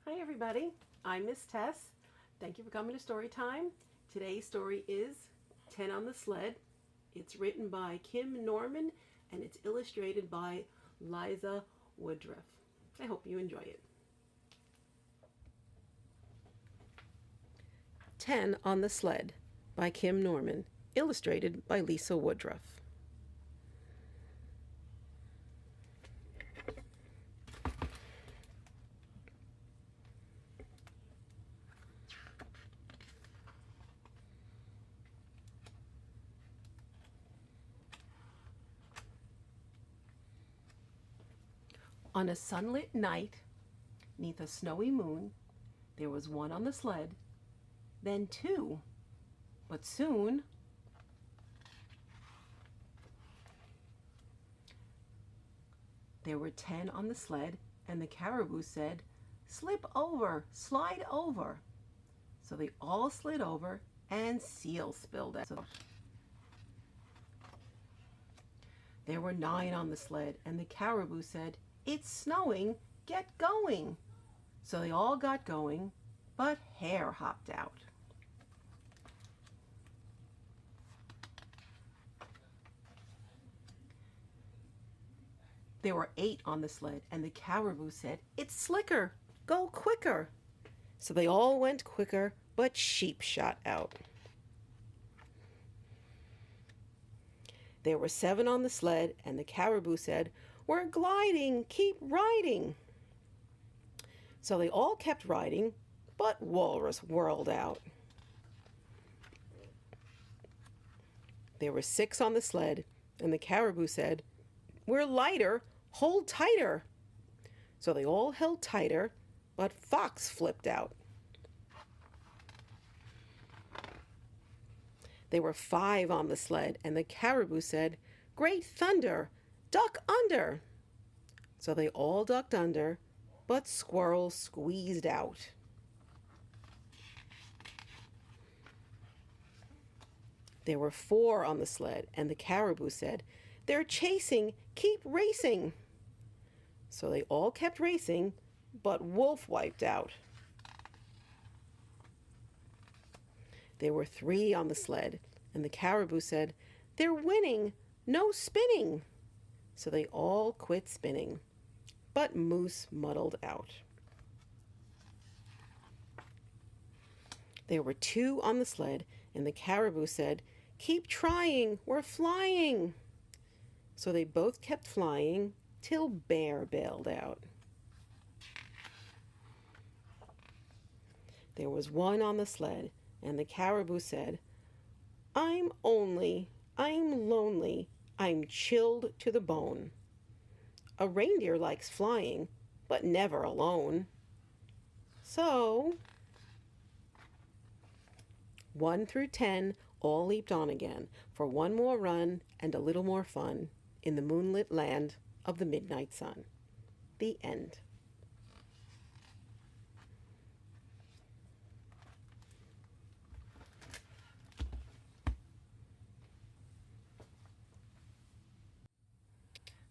Hi everybody, I'm Miss Tess. Thank you for coming to Story Time. Today's story is 10 on the Sled. It's written by Kim Norman and it's illustrated by Liza Woodruff. I hope you enjoy it. 10 on the Sled by Kim Norman, illustrated by Lisa Woodruff. On a sunlit night, 'neath a snowy moon, there was one on the sled, then two, but soon there were 10 on the sled, and the caribou said, "Slip over, slide over." So they all slid over, and seal spilled out. There were 9 on the sled, and the caribou said, "It's snowing, get going." So they all got going, but hair hopped out. There were 8 on the sled, and the caribou said, "It's slicker, go quicker." So they all went quicker, but sheep shot out. There were 7 on the sled, and the caribou said, "We're gliding, keep riding." So they all kept riding, but Walrus whirled out. There were 6 on the sled, and the caribou said, "We're lighter, hold tighter." So they all held tighter, but Fox flipped out. There were 5 on the sled, and the caribou said, "Great thunder, duck under." So they all ducked under, but Squirrel squeezed out. There were 4 on the sled, and the caribou said, "They're chasing, keep racing." So they all kept racing, but Wolf wiped out. There were 3 on the sled, and the caribou said, "They're winning, no spinning." So they all quit spinning, but Moose muddled out. There were 2 on the sled, and the caribou said, "Keep trying, we're flying." So they both kept flying till Bear bailed out. There was 1 on the sled, and the caribou said, I'm lonely, I'm chilled to the bone." A reindeer likes flying, but never alone. So 1 through 10 all leaped on again for one more run and a little more fun in the moonlit land of the midnight sun. The end.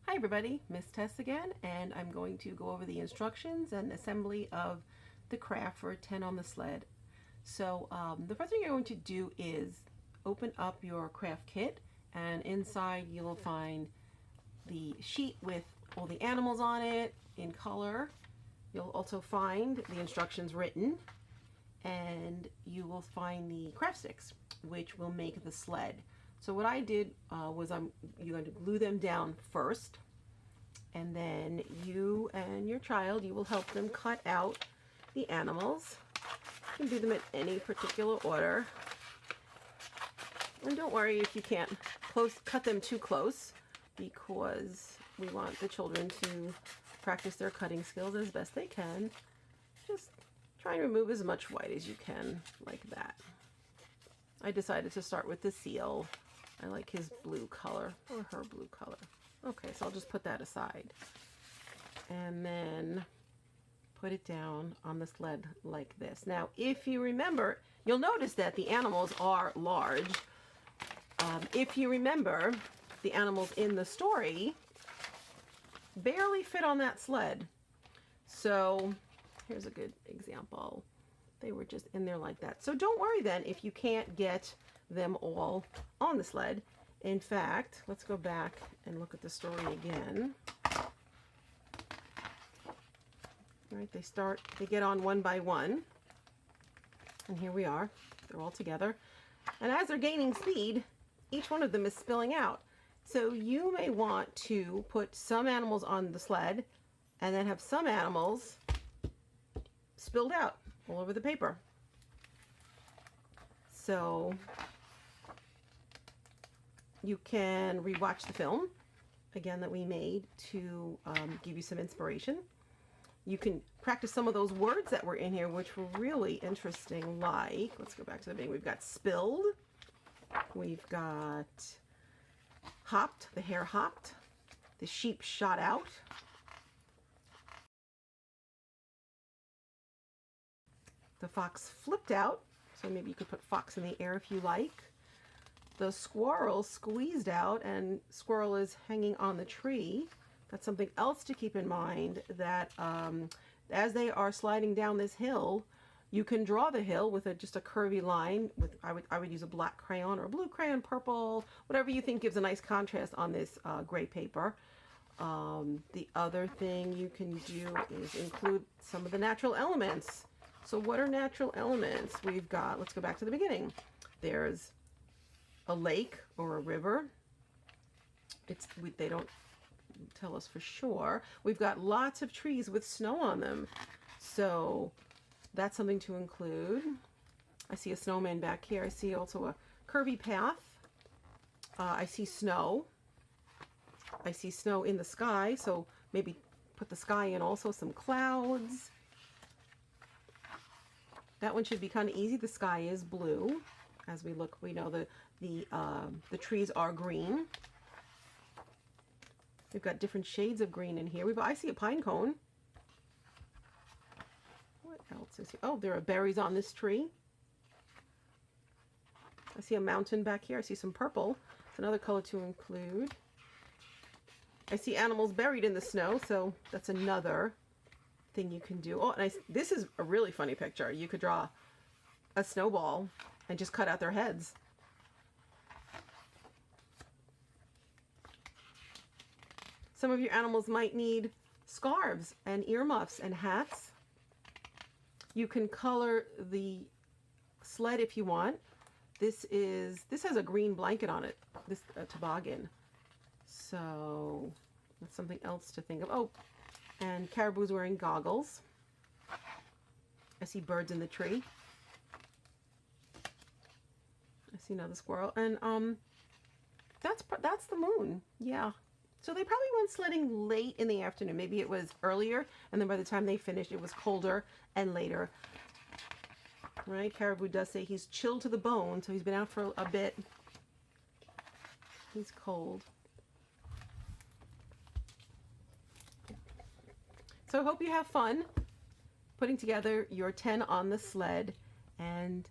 Hi everybody, Miss Tess again, and I'm going to go over the instructions and assembly of the craft for 10 on the sled. So the first thing you're going to do is open up your craft kit, and inside you will find the sheet with all the animals on it in color. You'll also find the instructions written, and you will find the craft sticks, which will make the sled. So what I did was you're going to glue them down first, and then you and your child, you will help them cut out the animals. You can do them in any particular order. And don't worry if you can't cut them too close, because we want the children to practice their cutting skills as best they can. Just try and remove as much white as you can, like that. I decided to start with the seal. I like his blue color, or her blue color. Okay, so I'll just put that aside. And then put it down on the sled like this. Now, if you remember, you'll notice that the animals are large. If you remember, the animals in the story barely fit on that sled. So Here's a good example. They were just in there like that. So don't worry then if you can't get them all on the sled. In fact, let's go back and look at the story again. All right, they get on one by one. And here we are. They're all together. And as they're gaining speed, each one of them is spilling out. So you may want to put some animals on the sled and then have some animals spilled out all over the paper. So you can rewatch the film, again, that we made to give you some inspiration. You can practice some of those words that were in here, which were really interesting, like, let's go back to the beginning. We've got spilled. We've got hopped, the hare hopped. The sheep shot out. The fox flipped out. So maybe you could put fox in the air if you like. The squirrel squeezed out, and squirrel is hanging on the tree. That's something else to keep in mind, that as they are sliding down this hill, you can draw the hill with just a curvy line. I would use a black crayon or a blue crayon, purple, whatever you think gives a nice contrast on this gray paper. The other thing you can do is include some of the natural elements. So what are natural elements? We've got, let's go back to the beginning. There's a lake or a river. They don't tell us for sure. We've got lots of trees with snow on them. So that's something to include. I see a snowman back here. I see also a curvy path. I see snow. I see snow in the sky, so maybe put the sky in also, some clouds. That one should be kind of easy. The sky is blue. As we look, we know the trees are green. We've got different shades of green in here. I see a pine cone. What else is here? Oh, there are berries on this tree. I see a mountain back here. I see some purple. It's another color to include. I see animals buried in the snow, so that's another thing you can do. Oh, and this is a really funny picture. You could draw a snowball and just cut out their heads. Some of your animals might need scarves and earmuffs and hats. You can color the sled if you want. This has a green blanket on it, this toboggan. So that's something else to think of. Oh, and Caribou's wearing goggles. I see birds in the tree. I see another squirrel, and that's the moon. Yeah. So they probably went sledding late in the afternoon. Maybe it was earlier, and then by the time they finished, it was colder and later. Right? Caribou does say he's chilled to the bone, so he's been out for a bit. He's cold. So I hope you have fun putting together your 10 on the sled, and